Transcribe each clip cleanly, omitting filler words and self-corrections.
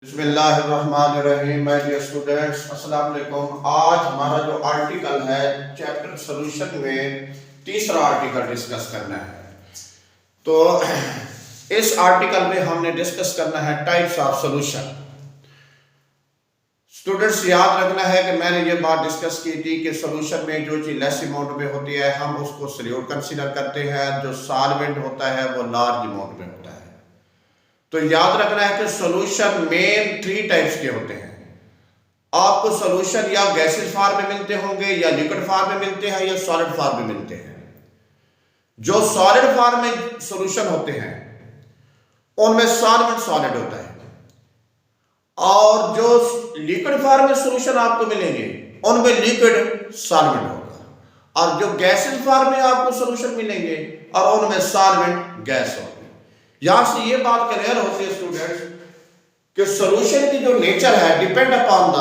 बिस्मिल्लाहिर्रहमानिर्रहीम my dear students, अस्सलाम वालेकुम। आज हमारा जो आर्टिकल है चैप्टर सॉल्यूशन में तीसरा आर्टिकल डिस्कस करना है। तो इस आर्टिकल में हमने डिस्कस करना है टाइप्स ऑफ सॉल्यूशन। स्टूडेंट्स याद रखना है कि मैंने ये बात डिस्कस की थी कि सॉल्यूशन में जो चीज लेस अमाउंट में होती है हम उसको सॉल्यूट कंसीडर करते हैं, जो सॉल्वेंट होता है वो लार्ज अमाउंट में होता है। तो याद रखना है कि सॉल्यूशन मेन 3 टाइप्स के होते हैं। आपको सॉल्यूशन या गैसेस फॉर्म में मिलते होंगे, या लिक्विड फॉर्म में मिलते हैं, या सॉलिड फॉर्म में मिलते हैं। जो सॉलिड फॉर्म में सॉल्यूशन होते हैं उनमें सॉल्वेंट सॉलिड होता है, और जो लिक्विड फॉर्म में सॉल्यूशन आपको मिलेंगे उनमें लिक्विड सॉल्वेंट होगा, और जो गैसेस फॉर्म में आपको सॉल्यूशन मिलेंगे और उनमें सॉल्वेंट गैस होगा। यहां से ये बात क्लियर होती है स्टूडेंट्स कि सॉल्यूशन की जो नेचर है डिपेंड अपॉन द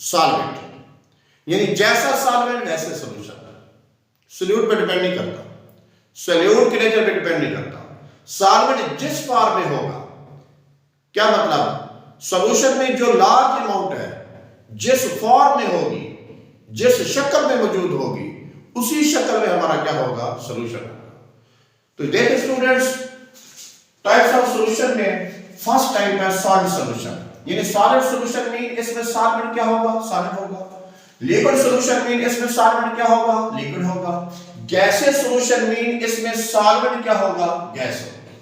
सॉल्वेंट, यानी जैसा सॉल्वेंट वैसे सॉल्यूशन। सॉल्यूट पे डिपेंड नहीं करता, सॉल्यूट के नेचर पे डिपेंड नहीं करता। सॉल्वेंट जिस फॉर्म में होगा, क्या मतलब, सॉल्यूशन में जो लार्ज अमाउंट है जिस फॉर्म में होगी, जिस शक्ल में मौजूद होगी, उसी शक्ल में हमारा क्या होगा, सॉल्यूशन होगा। तो देखिए स्टूडेंट्स, टाइप्स ऑफ सॉल्यूशन में फर्स्ट टाइप है सॉलिड सॉल्यूशन, यानी सॉलिड सॉल्यूशन मीन इसमें सॉल्वेंट क्या होगा, सॉलिड होगा। लिक्विड सॉल्यूशन मीन इसमें सॉल्वेंट क्या होगा, लिक्विड होगा। गैसेस सॉल्यूशन मीन इसमें सॉल्वेंट क्या होगा, गैस होगा।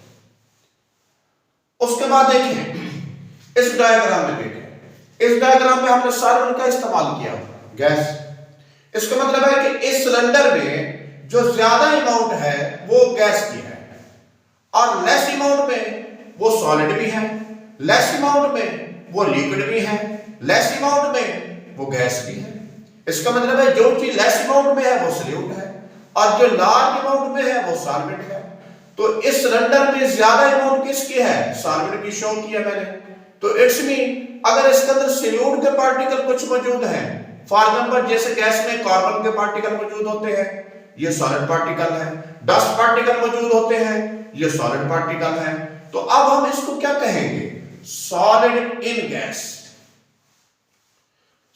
उसके बाद देखिए इस डायग्राम में, देखें इस डायग्राम में हमने सॉल्वेंट का इस्तेमाल किया, गैस। इसका मतलब है कि इस सिलेंडर में जो ज्यादा अमाउंट है वो गैस की है, और लेस अमाउंट में वो सॉलिड भी है, लेस अमाउंट में वो लिक्विड भी है, लेस अमाउंट में वो गैस भी है। इसका मतलब है जो चीज लेस अमाउंट में है वो सॉल्यूट है, और जो लार्ज अमाउंट में है वो सॉल्वेंट है। तो इस सिलेंडर में ज्यादा अमाउंट किसकी है, सॉल्वेंट की शो किया मैंने। तो इट्स मीन अगर इसके अंदर सॉल्यूट के पार्टिकल कुछ मौजूद हैं, फॉर एग्जांपल जैसे गैस में कार्बन के पार्टिकल मौजूद होते हैं, ये सॉलिड पार्टिकल है। डस्ट पार्टिकल मौजूद होते हैं, ये सॉलिड पार्टिकल है। तो अब हम इसको क्या कहेंगे, solid in gas,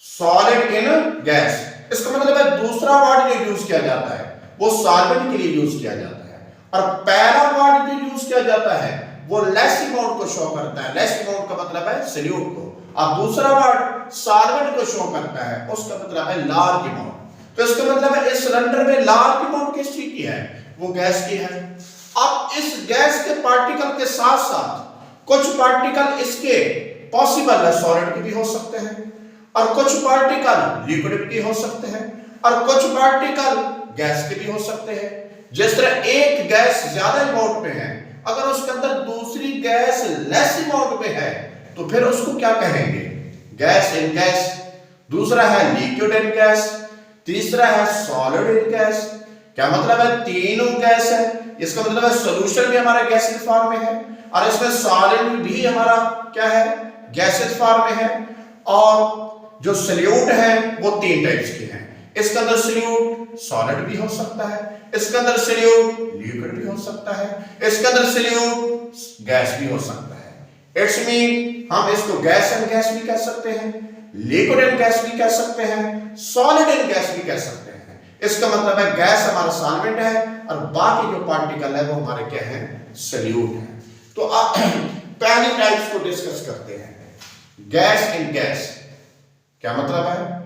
solid in gas. इसका मतलब है दूसरा वर्ड जो यूज किया जाता है वो सॉल्वेंट के लिए यूज किया जाता है, और पहला वर्ड जो यूज किया जाता है वो लेस अमाउंट को शो करता है। लेस अमाउंट का मतलब है सॉल्यूट को, और दूसरा वर्ड सॉल्वेंट को शो करता है, उसका मतलब है लार्ज अमाउंट। तो इसका मतलब है इस सिलेंडर में लार्ज अमाउंट किस चीज की है, वो गैस की है। अब इस गैस के पार्टिकल के साथ साथ कुछ पार्टिकल इसके पॉसिबल है सॉलिड के भी हो सकते हैं, और कुछ पार्टिकल लिक्विड के हो सकते हैं, और कुछ पार्टिकल गैस के भी हो सकते हैं। जिस तरह एक गैस ज्यादा अमाउंट में है, अगर उसके अंदर दूसरी गैस लेस अमाउंट में है तो फिर उसको क्या कहेंगे, गैस इन गैस। दूसरा है लिक्विड इन गैस, तीसरा है सॉलिड इन गैस। क्या मतलब है, तीनों गैस है। इसका मतलब है सॉल्यूशन भी हमारा गैसेस फॉर्म में है, और इसमें सॉलिड भी हमारा क्या है, गैसेस फॉर्म में है। और जो सॉल्यूट है वो 3 टाइप्स के हैं। इसके अंदर सॉल्यूट सॉलिड भी हो सकता है, इसके अंदर सॉल्यूट लिक्विड भी हो सकता है, इसके अंदर सॉल्यूट गैस भी हो सकता है। इट्स मीन हम इसको गैस एंड गैस भी कह सकते हैं, लिक्विड एंड गैस भी कह सकते हैं, सॉलिड एंड गैस भी कह सकते हैं। इसका मतलब है गैस हमारा सॉल्वेंट है, और बाकी जो पार्टिकल है वो हमारे क्या है, सॉल्यूट है। तो आप पहली टाइप्स को डिस्कस करते हैं, गैस इन गैस। क्या मतलब है,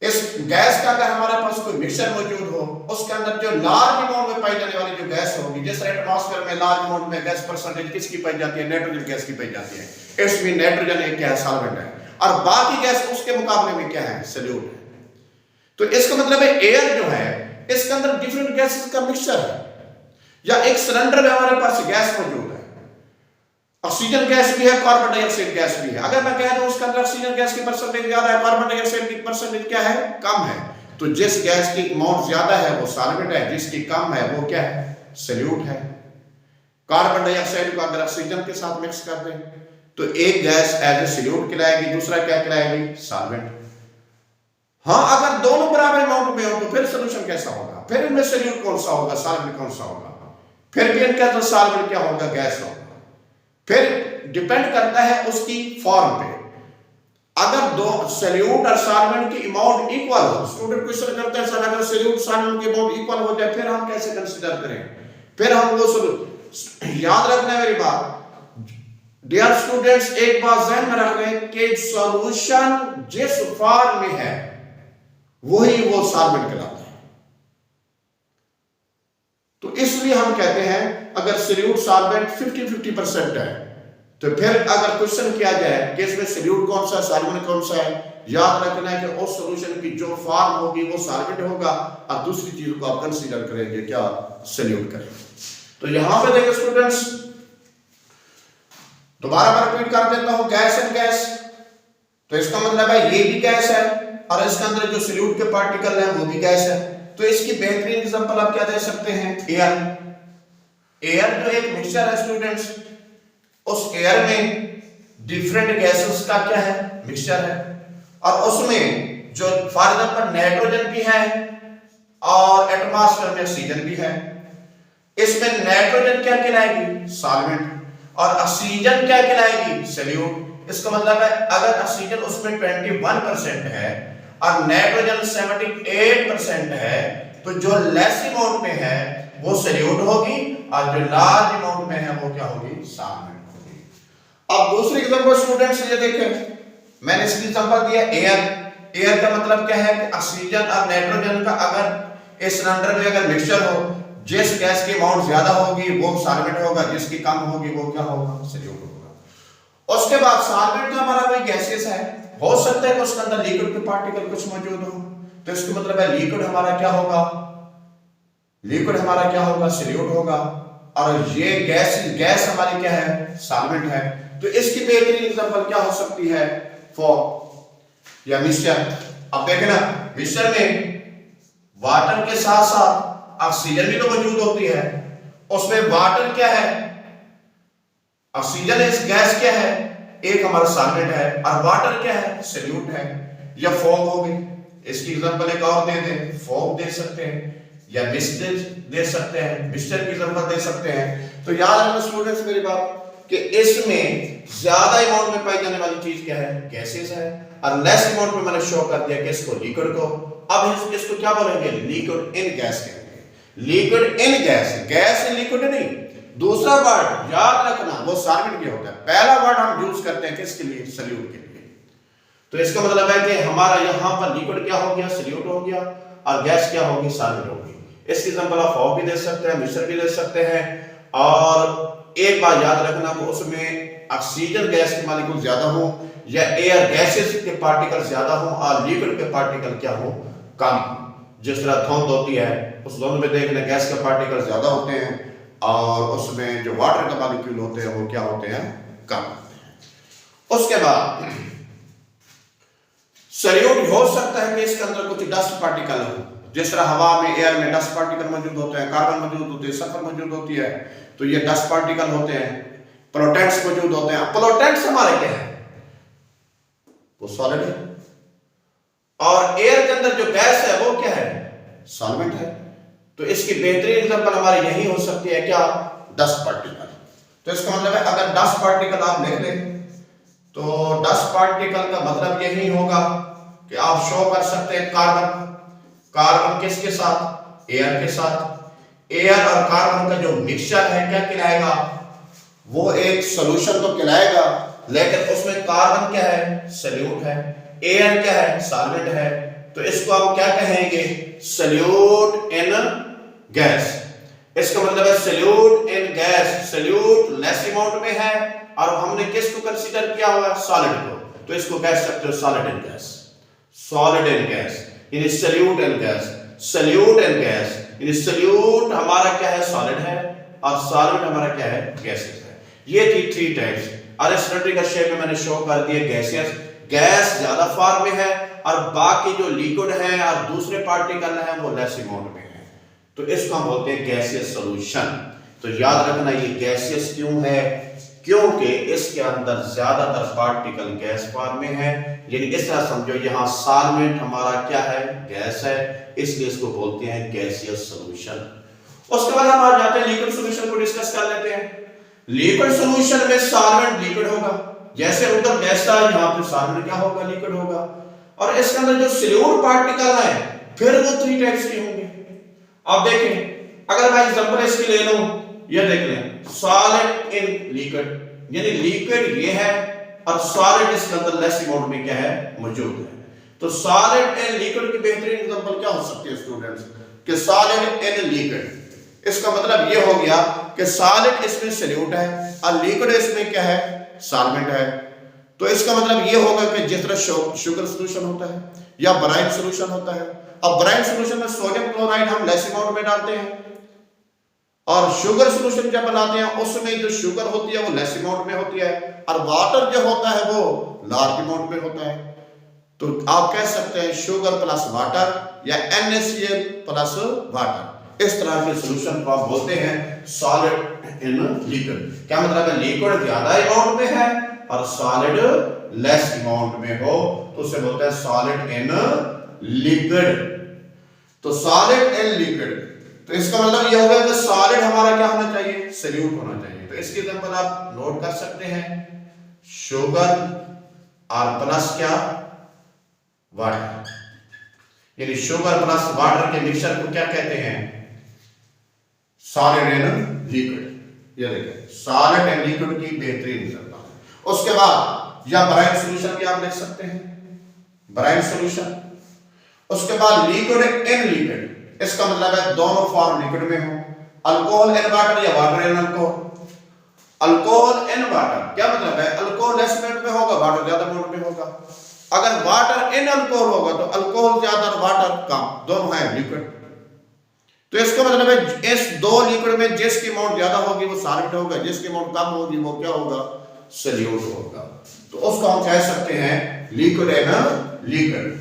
इस गैस का अगर हमारे पास कोई मिक्सचर मौजूद हो, उसके अंदर जो लार्ज अमाउंट में पाई जाने वाली जो गैस होगी, जैसे एटमॉस्फेयर में लार्ज अमाउंट में गैस परसेंटेज किसकी पाई जाती है, नाइट्रोजन गैस की पाई जाती है। इट्स मीन नाइट्रोजन एक क्या है, सॉल्वेंट है, और बाकी गैस उसके मुकाबले में क्या है, सॉल्यूट है। तो इसका मतलब है एयर जो है इसके अंदर डिफरेंट गैसेस का मिक्सचर है, या एक सिलेंडर में हमारे पास गैस मौजूद है, ऑक्सीजन गैस भी है, कार्बन डाइऑक्साइड गैस भी है। अगर मैं कह दूं उसके अंदर ऑक्सीजन गैस की परसेंटेज ज्यादा है, कार्बन डाइऑक्साइड की परसेंटेज क्या है, कम है, तो जिस गैस की अमाउंट ज्यादा है वो सॉल्वेंट है, जिसकी कम है वो क्या है, सॉल्यूट है। कार्बन डाइऑक्साइड को अगर ऑक्सीजन के साथ मिक्स कर दें तो एक गैस एज ए सॉल्यूट कहलाएगी, दूसरा क्या कहलाएगी, सॉल्वेंट। हाँ, अगर दोनों बराबर अमाउंट में हो तो फिर सॉल्यूशन कैसा होगा, फिर इनमें सॉल्यूट कौन सा होगा, सॉल्वेंट कौन सा होगा, फिर भी इनका जो सॉल्वेंट क्या होगा, गैस होगा। फिर डिपेंड करता है उसकी फॉर्म पे। अगर दो सॉल्यूट और सॉल्वेंट की अमाउंट इक्वल हो, स्टूडेंट क्वेश्चन करते हैं सर अगर सॉल्यूट सॉल्वेंट की अमाउंट इक्वल हो जाए फिर हम कैसे कंसीडर करें, फिर हम वो याद रखना है मेरी बात डियर स्टूडेंट्स, एक बात ध्यान में रख लें कि सॉल्यूशन जिस फॉर्म में है वही वो सॉल्वेंट कहलाता है। तो इसलिए हम कहते हैं अगर सॉल्यूट सॉल्वेंट 50-50% है तो फिर अगर क्वेश्चन किया जाए कि इसमें सॉल्यूट कौन सा सॉल्वेंट कौन सा है, याद रखना है कि उस सॉल्यूशन की जो फॉर्म होगी वो सॉल्वेंट होगा और दूसरी चीज को आप कंसीडर करेंगे क्या, सॉल्यूट करेंगे। तो यहां पे देखिए स्टूडेंट्स, दोबारा मैं रिपीट कर देता हूं, गैस एंड गैस, तो इसका मतलब है ये भी गैस है और इसके अंदर जो सॉल्यूट के पार्टिकल हैं वो भी गैस है। तो इसकी बेहतरीन एग्जांपल आप क्या दे सकते हैं, एयर। एयर जो एक मिक्सचर है स्टूडेंट्स, उस एयर में डिफरेंट गैसेस का क्या है, मिक्सचर है, और उसमें जो फॉर एग्जांपल नाइट्रोजन भी है और एटमॉस्फेयर में ऑक्सीजन भी है। इसमें नाइट्रोजन क्या कहलाएगी, सॉल्वेंट, और ऑक्सीजन क्या कहलाएगी, सॉल्यूट। इसका मतलब है अगर ऑक्सीजन उसमें 21% है और नाइट्रोजन 78% है तो जो लेस अमाउंट में है वो सॉल्यूट होगी और जो लार्ज अमाउंट में है वो क्या होगी, सॉल्वेंट होगी। अब दूसरी एग्जांपल स्टूडेंट्स ये देखें, मैंने इसकी एग्जांपल दिया एयर। एयर का मतलब क्या है कि ऑक्सीजन और नाइट्रोजन का अगर इस सिलेंडर में अगर मिक्सचर हो, जिस गैस की अमाउंट ज्यादा होगी वो सॉल्वेंट होगा, जिसकी कम होगी वो क्या होगा, सॉल्यूट होगा। उसके बाद सॉल्वेंट तो हमारा कोई गैसेस है, हो सकता है कि उसके अंदर लिक्विड के पार्टिकल कुछ मौजूद हो, तो इसका मतलब है लिक्विड हमारा क्या होगा, लिक्विड हमारा क्या होगा, सॉल्यूट होगा, और ये गैस हमारी क्या है, सॉल्वेंट है। तो इसकी बेहतरीन एग्जांपल क्या हो सकती है, फॉग या मिक्सचर। अब देखें ना, मिक्सचर में वाटर के साथ साथ ऑक्सीजन भी तो मौजूद होती है, उसमें वाटर क्या है, ऑक्सीजन इस गैस क्या है, एक हमारा सॉल्वेंट है, और वाटर क्या है, सॉल्यूट है। या फॉग हो गई, इसकी एग्जांपल एक और दे दें, फॉग दे सकते हैं या मिस्ट दे सकते हैं, मिक्सचर की एग्जांपल दे सकते हैं। तो याद रखना स्टूडेंट्स मेरी बात कि इसमें ज्यादा अमाउंट में पाई जाने वाली चीज क्या है, गैसेस है, और लेस अमाउंट में मैंने शो कर दिया कि इसको लिक्विड को। अब इसको क्या बोलेंगे, लिक्विड इन गैस कहेंगे, liquid in gas, gas in liquid नहीं। दूसरा वर्ड याद रखना वो सॉल्वेंट के होता है, पहला वर्ड हम यूज करते हैं किसके लिए, सॉल्यूट के लिए। तो इसका मतलब है कि हमारा यहां पर लिक्विड क्या हो गया, सॉल्यूट हो गया, और गैस क्या होगी, सॉल्वेंट होगी। इसकी एग्जांपल आप फॉग भी दे सकते हैं, मिक्सचर भी दे सकते हैं। और एक बात याद रखना कि उसमें ऑक्सीजन गैस के मॉलिक्यूल ज्यादा हो या एयर गैसेस के पार्टिकल ज्यादा हो और लिक्विड के पार्टिकल क्या हो, कम। जिस तरह धुंध होती है उस धुंध में देखना गैस के पार्टिकल ज्यादा होते हैं और उसमें जो वाटर के मॉलिक्यूल होते हैं वो क्या होते हैं, कम होते हैं। उसके बाद सॉल्यूट हो सकता है कि इसके अंदर कुछ डस्ट पार्टिकल हो, जिस तरह हवा में, एयर में डस्ट पार्टिकल मौजूद होते हैं, कार्बन मौजूद होते हैं, सल्फर मौजूद होती है, तो ये डस्ट पार्टिकल होते हैं। पोल्यूटेंट्स मौजूद होते हैं। पोल्यूटेंट्स हमारे क्या है, वो सॉलिड है, और एयर के अंदर जो गैस है वो क्या है, सॉल्वेंट है। तो इसकी बेहतरीन एग्जांपल हमारी यही हो सकती है क्या, डस्ट पार्टिकल। तो इसका मतलब है अगर डस्ट पार्टिकल आप लिख लें तो डस्ट पार्टिकल का मतलब यही होगा कि आप शो कर सकते हैं कार्बन। कार्बन किसके साथ, एयर के साथ। एयर और कार्बन का जो मिक्सचर है क्या कहलाएगा, वो एक सॉल्यूशन तो कहलाएगा, लेकिन उसमें कार्बन क्या है, सॉल्यूट है, एयर क्या है, सॉल्वेंट है। तो इसको हम क्या कहेंगे, सॉल्यूट इन गैस। इसका मतलब है solute in gas, solute less amount में है और हमने किसको कंसीडर किया हुआ है, सॉलिड को, तो इसको कह सकते हो solid in gas. Solid in gas यानी solute in gas, solute in gas यानी सॉल्यूट हमारा क्या है, सॉलिड है, और सॉल्वेंट हमारा क्या है, गैसेस है। ये थी 3 टाइप्स। और इस सिलेंड्रिकल शेप में मैंने शो कर दिए गैसेस, गैस ज्यादा फॉर्म में है और बाकी जो लिक्विड है और दूसरे पार्टिकल हैं वो लेस अमाउंट में है, तो इसको हम बोलते हैं गैसियस सॉल्यूशन। तो याद रखना ये गैसियस क्यों है, क्योंकि इसके अंदर ज्यादातर पार्टिकल गैस फॉर्म में है। यानी इस तरह समझो यहाँ सॉल्वेंट हमारा क्या है, गैस है, इसलिए इसको बोलते हैं गैसियस सॉल्यूशन। उसके बाद हम आ जाते हैं लिक्विड सॉल्यूशन को डिस्कस कर लेते हैं। लिक्विड सॉल्यूशन में सॉल्वेंट लिक्विड होगा, जैसे उधर गैस था यहाँ पे सॉल्वेंट क्या होगा, लिक्विड होगा। और इसके अंदर जो सॉल्यूट पार्टिकल है फिर वो 3 टाइप्स के होंगे। अब देखें, अगर मैं एग्जांपल इसकी ले लूं, ये देख लें सॉलिड इन लिक्विड, यानी लिक्विड ये है और सॉलिड इसके अंदर लेस अमाउंट में क्या है, मौजूद है। तो सॉलिड इन लिक्विड की बेहतरीन एग्जांपल क्या हो सकती है स्टूडेंट्स, कि सॉलिड इन लिक्विड, इसका मतलब ये हो गया कि सॉलिड इसमें सॉल्यूट है और लिक्विड इसमें क्या है, सॉल्वेंट है। तो इसका मतलब ये होगा कि जिस तरह शुगर सॉल्यूशन होता है या ब्राइन सॉल्यूशन होता है, अब ब्राइन सॉल्यूशन में सोडियम क्लोराइड हम लेस अमाउंट में डालते हैं और शुगर सॉल्यूशन जब बनाते हैं उसमें जो शुगर होती है वो लेस अमाउंट में होती है और वाटर जो होता है वो लार्ज अमाउंट में होता है। तो आप कह सकते हैं शुगर प्लस वाटर या NaCl प्लस वाटर, इस तरह के सॉल्यूशन को आप बोलते हैं सॉलिड इन लिक्विड। क्या मतलब है, लिक्विड ज्यादा अमाउंट में है और सॉलिड लेस अमाउंट में हो तो उसे बोलते हैं सॉलिड इन लिक्विड। तो सॉलिड इन लिक्विड, तो इसका मतलब यह होगा कि सॉलिड हमारा क्या होना चाहिए, सॉल्यूट होना चाहिए। तो इसकी एग्जांपल आप नोट कर सकते हैं, शुगर और प्लस क्या, वाटर, यानी शुगर प्लस वाटर के मिक्सचर को क्या कहते हैं, सॉलिड इन लिक्विड। ये देखिए सॉलिड इन लिक्विड की बेहतरीन एग्जांपल। उसके बाद या ब्राइन सॉल्यूशन भी आप लिख सकते हैं, ब्राइन सॉल्यूशन। उसके बाद लिक्विड इन लिक्विड, इसका मतलब है दोनों फॉर्म लिक्विड में हो, अल्कोहल इन वाटर या water in alcohol. Alcohol in water क्या मतलब है, अल्कोहल लेस अमाउंट में होगा, वाटर ज्यादा अमाउंट में होगा। अगर वाटर इन अल्कोहल होगा तो अल्कोहल ज्यादा और वाटर कम, दोनों है लिक्विड। तो इसका मतलब है इस दो लिक्विड में जिसकी अमाउंट ज्यादा होगी वो सॉलिड होगा, जिसकी अमाउंट कम होगी वो क्या होगा, सॉल्यूट होगा। तो उसको हम कह सकते हैं लिक्विड इन लिक्विड।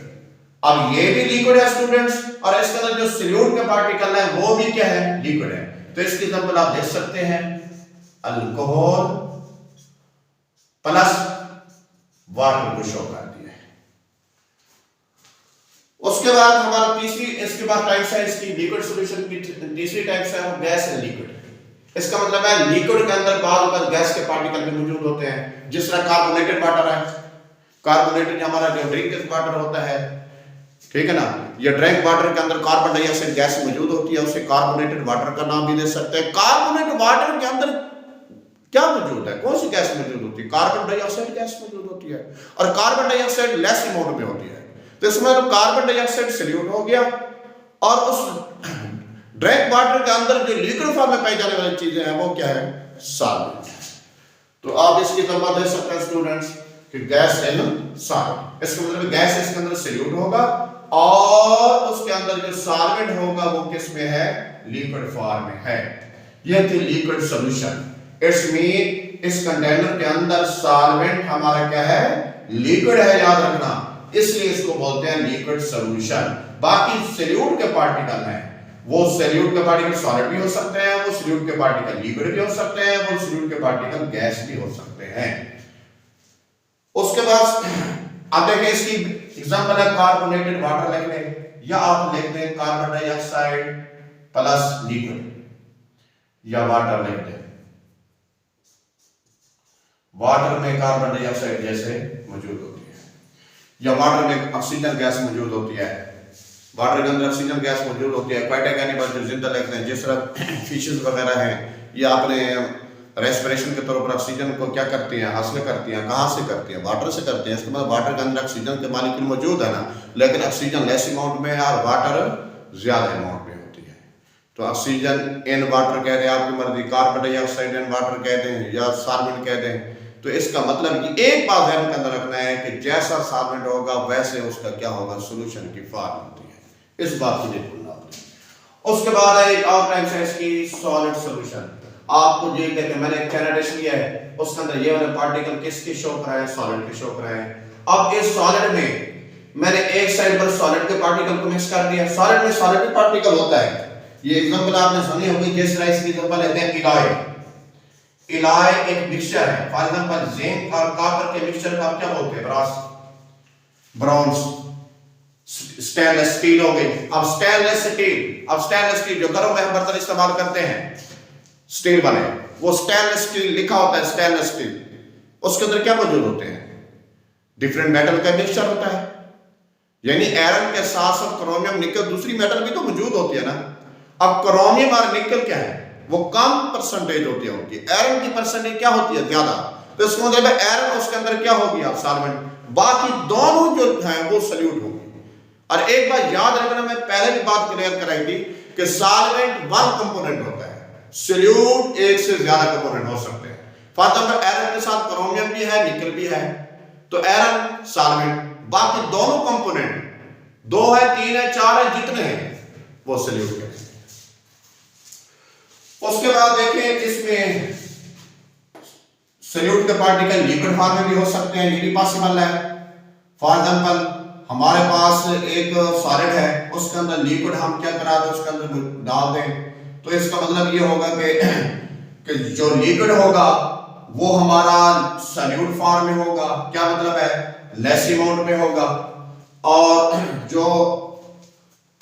अब ये भी लिक्विड है स्टूडेंट्स और इसके अंदर जो सॉल्यूट के पार्टिकल है वो भी क्या है, लिक्विड है। तो इसकी एग्जांपल आप देख सकते हैं अल्कोहल प्लस वाटर को शो कर दिया है। उसके बाद हमारा तीसरी, इसके बाद टाइप्स है इसकी लिक्विड सॉल्यूशन की तीसरी टाइप्स है गैस एंड लिक्विड। इसका मतलब है लिक्विड के अंदर बाद गैस के पार्टिकल भी मौजूद होते हैं, जिस तरह कार्बोनेटेड वाटर है, कार्बोनेटेड हमारा जो ड्रिंकिंग वाटर होता है, ठीक है ना, ये ड्रिंक वाटर के अंदर कार्बन डाइऑक्साइड गैस मौजूद होती है, उसे कार्बोनेटेड वाटर का नाम भी दे सकते हैं। कार्बोनेटेड वाटर के अंदर क्या मौजूद है, कौन सी गैस मौजूद होती है, कार्बन डाइऑक्साइड गैस मौजूद होती है और कार्बन डाइऑक्साइड लेस अमाउंट में होती है। तो इसमें कार्बन डाइऑक्साइड सॉल्यूट हो गया और उस ड्रिंक वाटर के अंदर जो लिक्विड फॉर्म में पाई जाने वाली चीजें हैं वो क्या है, सॉल्वेंट। तो आप इसकी एग्जांपल दे सकते हैं स्टूडेंट्स कि गैस एंड सॉल्वेंट। इसका मतलब गैस इसके अंदर सॉल्यूट होगा और उसके अंदर जो सॉल्वेंट होगा वो किस में है, लिक्विड फॉर्म में है। यह थी लिक्विड सॉल्यूशन। इट्स मीन इस कंटेनर के अंदर सॉल्वेंट हमारा क्या है, लिक्विड है, याद रखना, इसलिए इसको बोलते हैं लिक्विड सॉल्यूशन। बाकी सॉल्यूट के पार्टिकल हैं, वो सॉल्यूट के पार्टिकल सॉलिड भी हो सकते हैं, वो सॉल्यूट के पार्टिकल लिक्विड भी हो सकते हैं, वो सॉल्यूट के पार्टिकल गैस भी हो सकते हैं। उसके बाद आप देखें इसकी एग्जांपल है कार्बोनेटेड वाटर लिख लें या आप लिख दें कार्बन डाइऑक्साइड प्लस लिक्विड या वाटर लिख दें। वाटर में कार्बन डाइऑक्साइड जैसे मौजूद होती है या वाटर में ऑक्सीजन गैस मौजूद होती है, वाटर के अंदर ऑक्सीजन गैस मौजूद होती है। एक्वाटिक एनिमल जो जिंदा रहते हैं, जिस तरह फिशेस वगैरह हैं, ये आपने रेस्पिरेशन के तौर पर ऑक्सीजन को क्या करती हैं, हासिल करती हैं, कहाँ से करती हैं, वाटर से करती हैं। इसके बाद वाटर के अंदर ऑक्सीजन के मालिक्यूल मौजूद है ना, लेकिन ऑक्सीजन लेस अमाउंट में है और वाटर ज्यादा अमाउंट में होती है। तो ऑक्सीजन इन वाटर कह दें, आपकी मर्जी, कार्बन डाइऑक्साइड इन वाटर कह दें या सॉल्वेंट कह दें। तो इसका मतलब ये एक बात ध्यान के अंदर रखना है कि जैसा सॉल्वेंट होगा वैसे उसका क्या होगा, सॉल्यूशन की फॉर्म होती है। इस बात को देखना होगा। उसके बाद एक और टाइप है इसकी सॉलिड सॉल्यूशन। आपको ये देखें मैंने एक कैनोटेशन लिया है, उसके अंदर ये वाले पार्टिकल किसके शो कराए, सॉलिड के शो कराए। अब इस सॉलिड में मैंने एक साइड पर सॉलिड के पार्टिकल को मिक्स कर दिया। सॉलिड में सॉलिड के पार्टिकल होता है, ये एग्जांपल आपने सुनी होगी, जिस तरह इसकी एग्जांपल लेते हैं इलाय। इलाय एक मिक्सचर है, फॉर एग्जांपल जिंक और कॉपर के मिक्सचर को आप क्या बोलते हैं, ब्रास, ब्रॉन्ज, स्टेनलेस स्टील हो गई। अब स्टेनलेस स्टील जो घरों में हम बर्तन इस्तेमाल करते हैं, स्टील बने, वो स्टेनलेस स्टील लिखा होता है, स्टेनलेस स्टील, उसके अंदर क्या मौजूद होते हैं? डिफरेंट मेटल का मिक्सचर होता है। यानी आयरन के साथ साथ क्रोमियम, निकल, दूसरी मेटल भी तो मौजूद होती है ना। अब क्रोमियम और निकल क्या है, वो कम परसेंटेज होती है उनकी, आयरन की परसेंटेज क्या होती है, ज्यादा। तो इसका मतलब आयरन उसके अंदर क्या होगी, आप सॉल्वेंट, बाकी दोनों जो है वो सॉल्यूट होगी। और एक बात याद रखना, मैं पहले भी बात क्लियर कराई थी कि सॉल्वेंट वन कंपोनेंट होता है, सॉल्यूट एक से ज्यादा कंपोनेंट हो सकते हैं। फॉर एग्जांपल आयरन के साथ क्रोमियम भी है, निकल भी है, तो आयरन सॉल्वेंट, बाकी दोनों कंपोनेंट 2 है, 3 है, 4 है, जितने हैं वो सॉल्यूट है। उसके बाद देखें, इसमें सॉल्यूट के पार्टिकल लिक्विड फॉर्म में भी हो सकते हैं, ये भी पॉसिबल है। फॉर एग्जांपल हमारे पास एक सॉलिड है, उसके अंदर लिक्विड हम क्या करा दें, उसके अंदर डाल दें, तो इसका मतलब ये होगा कि जो लिक्विड होगा वो हमारा सॉल्यूट फॉर्म में होगा। क्या मतलब है, लेस अमाउंट में होगा। और जो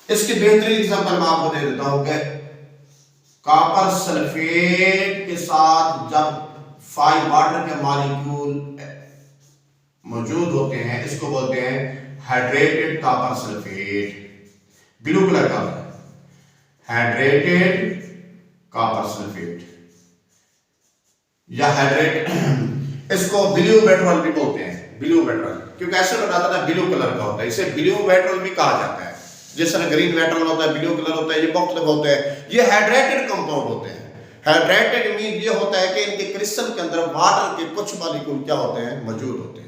इसकी बेहतरीन एग्जांपल मैं आपको दे देता हूं कि कॉपर सल्फेट के साथ जब 5 वाटर के मॉलिक्यूल मौजूद होते हैं, इसको बोलते हैं hydrated copper sulphate, blue colour का हाइड्रेटेड कॉपर सल्फेट या हाइड्रेट, इसको ब्लू पेट्रोल भी बोलते हैं, ब्लू पेट्रोल, क्योंकि ऐसे बताता था ब्लू कलर का होता है, इसे ब्लू पेट्रोल भी कहा जाता है। जिस तरह ग्रीन पेट्रोल होता है, ब्लू कलर होता है, ये मुख्तलिफ होते हैं, ये हाइड्रेटेड कंपाउंड होते हैं। हाइड्रेटेड मीन ये होता है कि इनके क्रिस्टल के अंदर वाटर के कुछ मॉलिक्यूल क्या होते हैं, मौजूद होते हैं,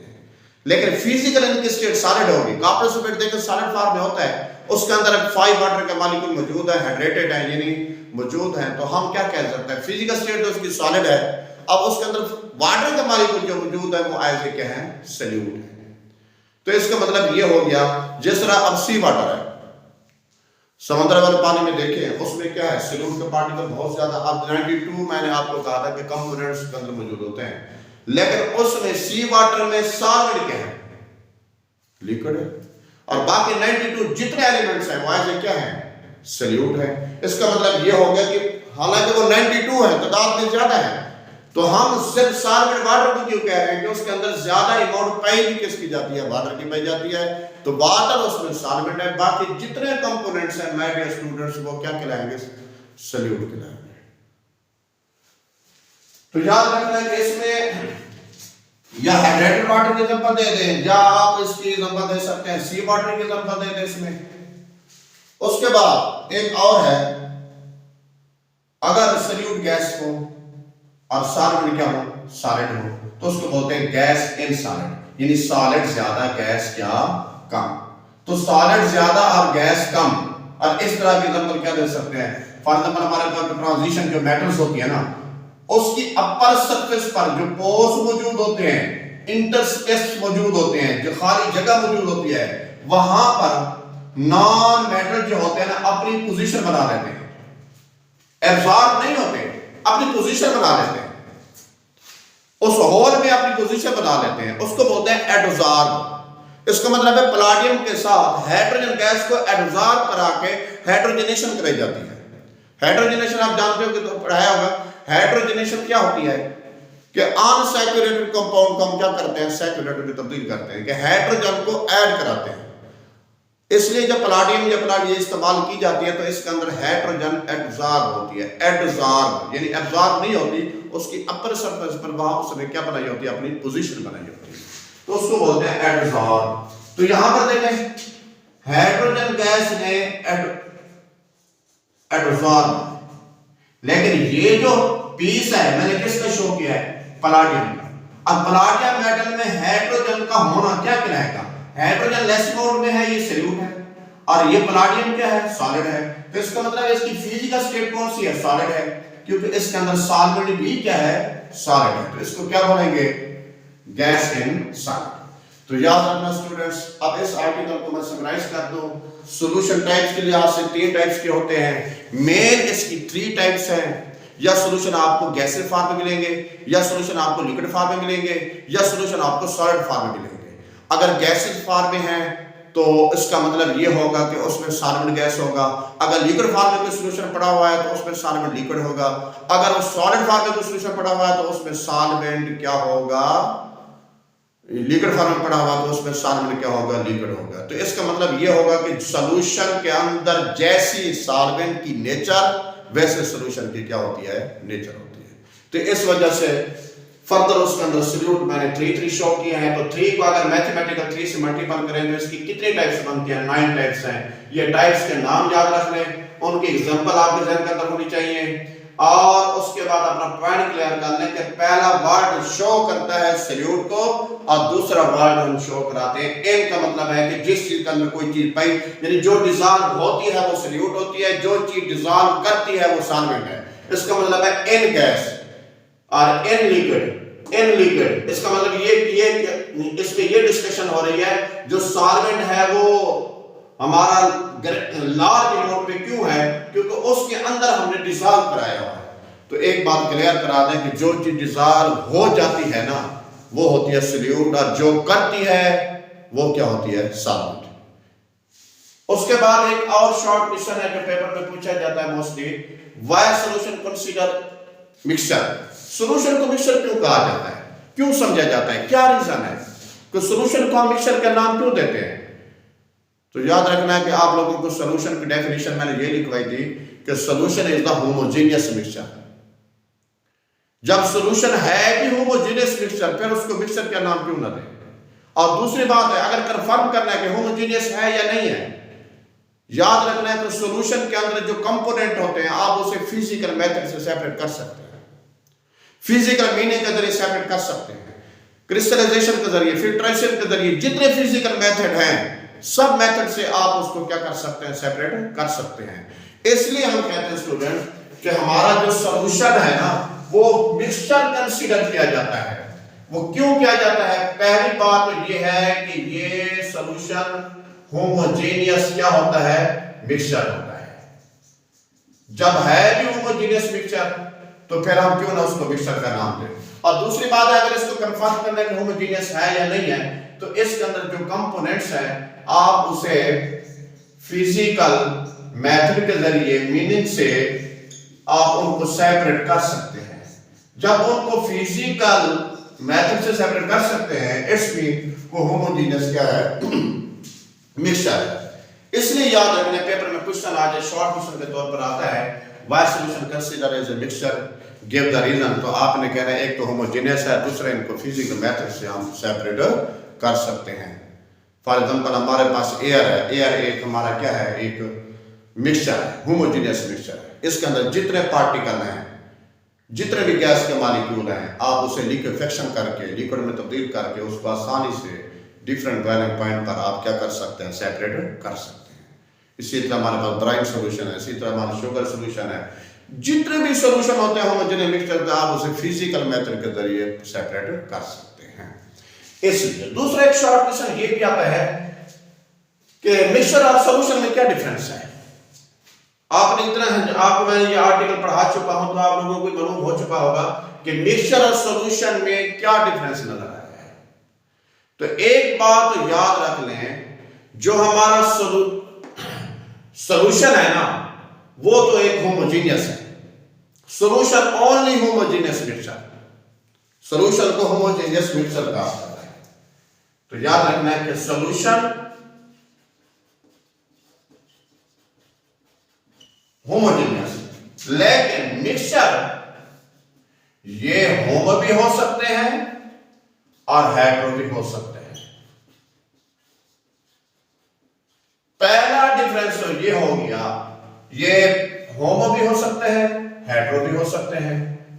लेकिन फिजिकल इनकी स्टेट सॉलिड होगी। कॉपर सल्फेट देखो सॉलिड फॉर्म में होता है, उसके अंदर 5 वाटर के मॉलिक्यूल मौजूद है, हाइड्रेटेड है, यानी मौजूद है, तो हम क्या कह सकते हैं, फिजिकल स्टेट तो उसकी सॉलिड है, अब उसके अंदर वाटर के मॉलिक्यूल जो मौजूद है वो एज ए क्या है, सॉल्यूट है। तो इसका मतलब ये हो गया, जिस तरह अब सी वाटर है, समुद्र वाले पानी में देखें, उसमें क्या है, सॉल्यूट के पार्टिकल बहुत ज्यादा। अब 92 मैंने आपको कहा था कि कंपोनेंट्स के अंदर मौजूद होते हैं, लेकिन उसमें सी वाटर में सॉलिड क्या है, लिक्विड है, और बाकी 92 जितने एलिमेंट्स हैं वो एज ए क्या है, सॉल्यूट है। इसका मतलब ये हो गया कि हालांकि वो 92 है, तादाद में ज्यादा है, तो हम सिर्फ सॉल्वेंट वाटर को क्यों कह रहे हैं कि उसके अंदर ज्यादा अमाउंट पाई भी किसकी जाती है, वाटर की पाई जाती है, तो वाटर उसमें सॉल्वेंट है, बाकी जितने कंपोनेंट्स हैं माय डियर स्टूडेंट्स वो क्या कहलाएंगे, सॉल्यूट कहलाएंगे। तो याद रखना है कि इसमें या हाइड्रेटेड वाटर की एग्जांपल दे दें, या आप इसकी एग्जांपल दे सकते हैं सी वाटर की एग्जांपल दे दें इसमें। उसके बाद एक और है, अगर सॉल्यूट गैस हो और सॉल्वेंट क्या हो, सॉलिड हो, तो उसको बोलते हैं गैस इन सॉलिड, यानी सॉलिड ज्यादा गैस क्या कम। तो सॉलिड ज्यादा और गैस कम, और इस तरह के एग्जांपल क्या दे सकते हैं, फॉर एग्जांपल हमारे पास ट्रांजिशन जो मेटल्स होती है ना, उसकी अपर सरफेस पर जो पोर्स मौजूद होते हैं, इंटरस्पेस मौजूद होते हैं, जो खाली जगह मौजूद होती है, वहां पर नॉन मेटल जो होते हैं ना अपनी पोजीशन बना लेते हैं, एब्जॉर्ब नहीं होते, अपनी पोजीशन बना लेते हैं, उस होल में अपनी पोजीशन बना लेते हैं, उसको बोलते हैं एडजॉर्ब। इसका मतलब है पलाडियम के साथ हाइड्रोजन गैस को एडजॉर्ब करा के हाइड्रोजनेशन कराई जाती है। हाइड्रोजनेशन आप जानते हो कि तो पढ़ाया होगा, हाइड्रोजनेशन क्या होती है कि अनसैचुरेटेड कंपाउंड को हम क्या करते हैं, सैचुरेटेड में तब्दील करते हैं, कि हाइड्रोजन को ऐड कराते हैं। इसलिए जब पलाडियम या पलाडियम इस्तेमाल की जाती है तो इसके अंदर हाइड्रोजन एडजॉर्ब होती है, एडजॉर्ब यानी एब्जॉर्ब नहीं होती, उसकी अपर सरफेस पर वहां उसने क्या बनाई होती है, अपनी पोजीशन बनाई होती है, तो उसको बोलते हैं एडजॉर्ब। तो यहां पर देखें हाइड्रोजन गैस ने एडजॉर्ब, लेकिन ये जो पीस है मैंने किसका शो किया है, पलाडियम का। अब पलाडियम मेटल में हाइड्रोजन का होना क्या कहलाएगा, हाइड्रोजन लेस अमाउंट में है, ये सॉल्यूट है, और ये पलाडियम क्या है, सॉलिड है। तो इसका मतलब है इसकी फिजिकल स्टेट कौन सी है, सॉलिड है, क्योंकि इसके अंदर सॉल्वेंट भी क्या है, सॉलिड है। तो इसको क्या बोलेंगे, गैस इन सॉलिड। तो याद रखना स्टूडेंट्स, अब इस आर्टिकल को मैं समराइज कर दूं, सॉल्यूशन टाइप्स के लिहाज से 3 टाइप्स के होते हैं, मेन इसकी 3 टाइप्स हैं, या सॉल्यूशन आपको गैसीय फॉर्म में मिलेंगे, या सॉल्यूशन आपको लिक्विड फॉर्म में मिलेंगे, या सॉल्यूशन आपको सॉलिड फॉर्म में मिलेंगे। अगर गैसीय फॉर्म में है तो इसका मतलब ये होगा कि उसमें सॉल्वेंट गैस होगा। अगर लिक्विड फॉर्म में कोई सॉल्यूशन पड़ा हुआ है तो उसमें सॉल्वेंट लिक्विड होगा। अगर वो सॉलिड फॉर्म में कोई सॉल्यूशन पड़ा हुआ है तो उसमें सॉल्वेंट क्या होगा, लिक्विड फॉर्म में पड़ा हुआ तो उसमें सॉल्वेंट क्या होगा, लिक्विड होगा। तो इसका मतलब ये होगा कि सॉल्यूशन के अंदर जैसी सॉल्वेंट की नेचर वैसे सॉल्यूशन की क्या होती है, नेचर होती है। तो इस वजह से फर्दर उसके अंदर सॉल्यूट मैंने 3 शो किए हैं। तो 3 को अगर मैथमेटिकल 3 से मल्टीपल करें तो इसकी कितने टाइप्स बनती हैं, 9 टाइप्स हैं। ये टाइप्स के नाम याद रख लें, उनकी एग्जांपल आपके ज़हन के अंदर होनी चाहिए और उसके बाद अपना पॉइंट क्लियर कर लें कि पहला वर्ड शो करता है सॉल्यूट को और दूसरा वर्ड हम शो कराते हैं। इन का मतलब है कि जिस चीज के अंदर कोई चीज पाई, यानी जो डिसॉल्व होती है वो सॉल्यूट होती है, जो चीज डिसॉल्व करती है वो सॉल्वेंट है। इसका मतलब है इन गैस और इन लिक्विड, इन लिक्विड। इसका मतलब ये इसमें ये डिस्कशन हो रही है जो सॉल्वेंट है वो हमारा लार्ज अमाउंट में क्यों है, क्योंकि उसके अंदर हमने डिसॉल्व कराया हुआ है। तो एक बात क्लियर करा दें कि जो चीज डिसॉल्व हो जाती है ना वो होती है सॉल्यूट और जो करती है वो क्या होती है, सॉल्वेंट। उसके बाद एक और शॉर्ट क्वेश्चन है जो पेपर में पूछा जाता है mostly, why solution consider mixture. Solution को मिक्सचर क्यों कहा जाता है, क्यों समझा जाता है, क्या रीजन है कि सॉल्यूशन को हम मिक्सचर का नाम क्यों देते हैं। तो याद रखना है कि आप लोगों को सॉल्यूशन की डेफिनेशन मैंने ये लिखवाई थी कि solution is the homogeneous mixture. जब सॉल्यूशन है भी होमोजेनियस मिक्सचर फिर उसको मिक्सचर का नाम क्यों ना दें। और दूसरी बात है, अगर कंफर्म करना है कि होमोजेनियस है या नहीं है, याद रखना है कि सॉल्यूशन के अंदर जो कंपोनेंट होते हैं आप उसे फिजिकल मेथड से सेपरेट कर सकते हैं, फिजिकल मीनिंग के जरिए सेपरेट कर सकते हैं, क्रिस्टलाइजेशन के जरिए, फिल्ट्रेशन के जरिए, जितने फिजिकल मेथड हैं सब मेथड से आप उसको क्या कर सकते हैं, सेपरेट कर सकते हैं। इसलिए हम कहते हैं स्टूडेंट कि हमारा जो सॉल्यूशन है ना वो मिक्सचर कंसीडर किया जाता है। वो क्यों किया जाता है, पहली बात तो ये है कि ये सॉल्यूशन होमोजेनियस क्या होता है, मिक्सचर होता है। जब है भी होमोजेनियस मिक्सचर तो फिर हम क्यों ना उसको मिक्सचर का नाम दें। और दूसरी बात है, अगर इसको कंफर्म करना है कि होमोजेनियस है या नहीं है तो इसके अंदर जो कंपोनेंट्स हैं आप उसे फिजिकल मेथड के जरिए मीनिंग से आप उनको सेपरेट कर सकते हैं। जब उनको फिजिकल मेथड से सेपरेट कर सकते हैं इट्स मीन वो होमोजेनियस क्या है, मिक्सचर है। इसलिए याद रखने पेपर में क्वेश्चन आ जाए, शॉर्ट क्वेश्चन के तौर पर आता है why solution consider as a mixture, give the reason. तो आपने कहना है एक तो होमोजेनियस है, दूसरा इनको फिजिकल मेथड से हम सेपरेट कर सकते हैं। फॉर एग्जांपल हमारे पास एयर है, एयर एक हमारा क्या है, एक मिक्सचर है, होमोजेनियस मिक्सचर है। इसके अंदर जितने पार्टिकल हैं, जितने भी गैस के मॉलिक्यूल हैं, आप उसे लिक्विफिकेशन करके, लिक्विड में तब्दील करके उसको आसानी से डिफरेंट बॉइलिंग पॉइंट पर आप क्या कर सकते हैं, सेपरेट कर सकते हैं। इसी तरह हमारे पास ब्राइन सॉल्यूशन है, इसी तरह हमारा शुगर सॉल्यूशन है। जितने भी सॉल्यूशन होते हैं होमोजेनियस मिक्सचर आप उसे फिजिकल मेथड के जरिए सेपरेट कर सकते हैं। इसलिए दूसरा एक शॉर्ट क्वेश्चन ये भी आता है कि मिक्सचर और सॉल्यूशन में क्या डिफरेंस है। आपने इतना आपको मैं ये आर्टिकल पढ़ा चुका हूं तो आप लोगों को मालूम हो चुका होगा कि मिक्सचर और सॉल्यूशन में क्या डिफरेंस नजर आया है। तो एक बात तो याद रख लें, जो हमारा सॉल्यूशन है ना वो तो एक होमोजेनियस है। Solution only homogeneous mixture, solution को होमोजेनियस मिक्सचर कहा जाता है। तो याद रखना है कि सॉल्यूशन होमोजेनियस, लेकिन मिक्सचर ये होमो भी हो सकते हैं और हेटेरो भी हो सकते हैं। पहला डिफरेंस तो ये हो गया, ये होमो भी हो सकते हैं, हेटेरो भी हो सकते हैं,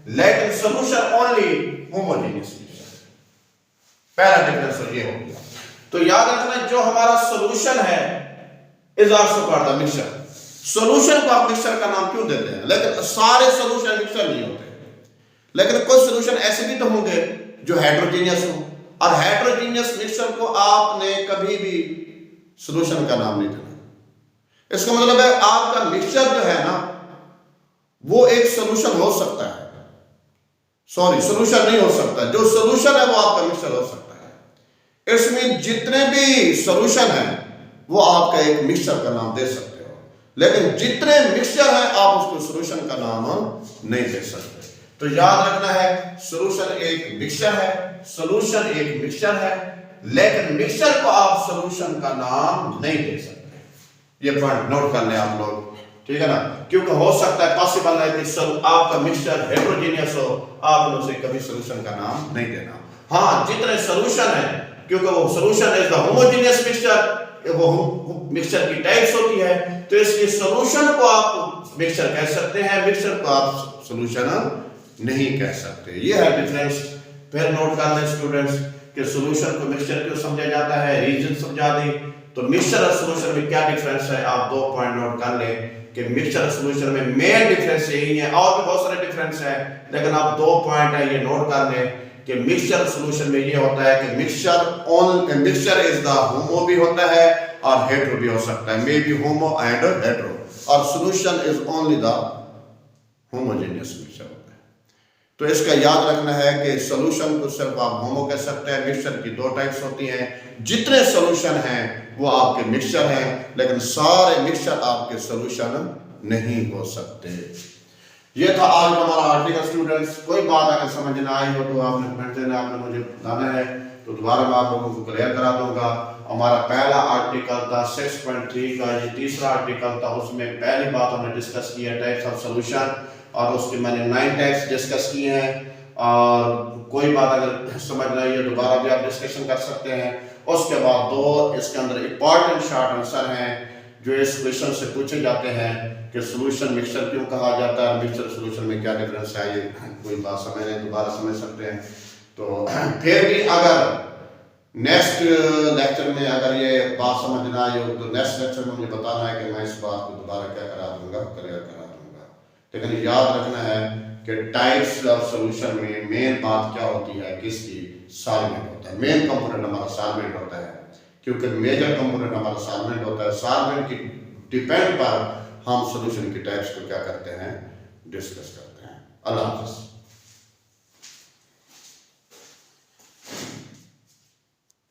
लेकिन सॉल्यूशन ओनली होमोजेनियस मिक्सचर। पहला डिफरेंस तो ये हो गया। तो याद रखना जो हमारा सॉल्यूशन है is also called the mixture. Solution को आप मिक्सचर का नाम क्यों देते हैं, लेकिन सारे सॉल्यूशन मिक्सचर नहीं होते। लेकिन कुछ सॉल्यूशन ऐसे भी तो होंगे जो हेटेरोजेनियस हो, और हेटेरोजेनियस मिक्सचर को आपने कभी भी सॉल्यूशन का नाम नहीं देना। इसका मतलब है आपका मिक्सचर जो है ना वो एक सॉल्यूशन हो सकता है, सॉरी सॉल्यूशन नहीं हो सकता, जो सॉल्यूशन है वो आपका मिक्सचर हो सकता है। इसमें जितने भी सॉल्यूशन हैं वो आपका एक मिक्सचर का नाम दे सकते हो, लेकिन जितने मिक्सचर हैं आप उसको सॉल्यूशन का नाम नहीं दे सकते। तो याद रखना है, सॉल्यूशन एक मिक्सचर है, सॉल्यूशन एक मिक्सचर है, लेकिन मिक्सचर को आप सॉल्यूशन का नाम नहीं दे सकते। ये पॉइंट नोट कर लें आप लोग, ठीक है ना, क्योंकि हो सकता है पॉसिबल है कि आपका मिक्सचर हेटेरोजेनियस हो, आपने उसे कभी सॉल्यूशन का नाम नहीं देना। हाँ, जितने सॉल्यूशन है, क्योंकि वो solution is the homogeneous mixture, वो मिक्सचर की टाइप्स होती है, तो इसलिए सॉल्यूशन को आप मिक्सचर कह सकते हैं, मिक्सचर को आप सॉल्यूशन नहीं कह सकते। ये है डिफरेंस। फिर नोट कर लें स्टूडेंट्स कि सॉल्यूशन को मिक्सचर क्यों समझा जाता है, रीजन समझा दें। तो मिक्सचर और सॉल्यूशन में क्या डिफरेंस है, आप 2 पॉइंट नोट कर लें कि मिक्सचर और सॉल्यूशन में मेन डिफरेंस यही है, और भी बहुत सारे डिफरेंस है, लेकिन आप 2 पॉइंट है ये नोट कर लें कि मिक्सचर सॉल्यूशन में ये होता है कि मिक्सचर इज द होमो भी होता है और हेटेरो भी हो सकता है, maybe homo and hetero, और solution is only the homogeneous mixture होता है। तो इसका याद रखना है कि सॉल्यूशन को सिर्फ आप होमो कह सकते हैं, मिक्सचर की 2 टाइप्स होती हैं, जितने सॉल्यूशन हैं वो आपके मिक्सचर हैं, लेकिन सारे मिक्सचर आपके सॉल्यूशन नहीं हो सकते। ये था आज हमारा आर्टिकल स्टूडेंट्स। कोई बात अगर समझ ना आई हो तो आपने मुझे बताना है, तो दोबारा मैं आप लोगों को क्लियर करा दूंगा। हमारा पहला आर्टिकल था 6.3 का, ये तीसरा आर्टिकल था, उसमें पहली बात हमने डिस्कस की है टाइप्स ऑफ सॉल्यूशन, और उसके मैंने 9 टाइप्स डिस्कस किए हैं। और कोई बात अगर समझ ना आई है दोबारा भी आप डिस्कशन कर सकते हैं। उसके बाद 2 इसके अंदर इंपॉर्टेंट शॉर्ट आंसर हैं जो इस क्वेश्चन से पूछे जाते हैं कि सॉल्यूशन मिक्सचर क्यों कहा जाता है, मिक्सचर सॉल्यूशन में क्या डिफरेंस है। ये कोई बात समझ रहे दोबारा समझ सकते हैं। तो फिर भी अगर नेक्स्ट लेक्चर में अगर ये बात समझ ना आई हो तो नेक्स्ट लेक्चर में मुझे बताना है कि मैं इस बात को दोबारा क्या करा दूंगा, क्लियर करा दूंगा। लेकिन याद रखना है कि टाइप्स ऑफ सॉल्यूशन में मेन बात क्या होती है, किसकी, सॉल्वेंट होता है। मेन कंपोनेंट हमारा सॉल्वेंट होता है, क्योंकि मेजर कंपोनेंट हमारा सॉल्वेंट होता है। सॉल्वेंट की डिपेंड पर हम सॉल्यूशन की टाइप्स को क्या करते हैं, डिस्कस करते हैं। अल्लाह हाफ़िज़।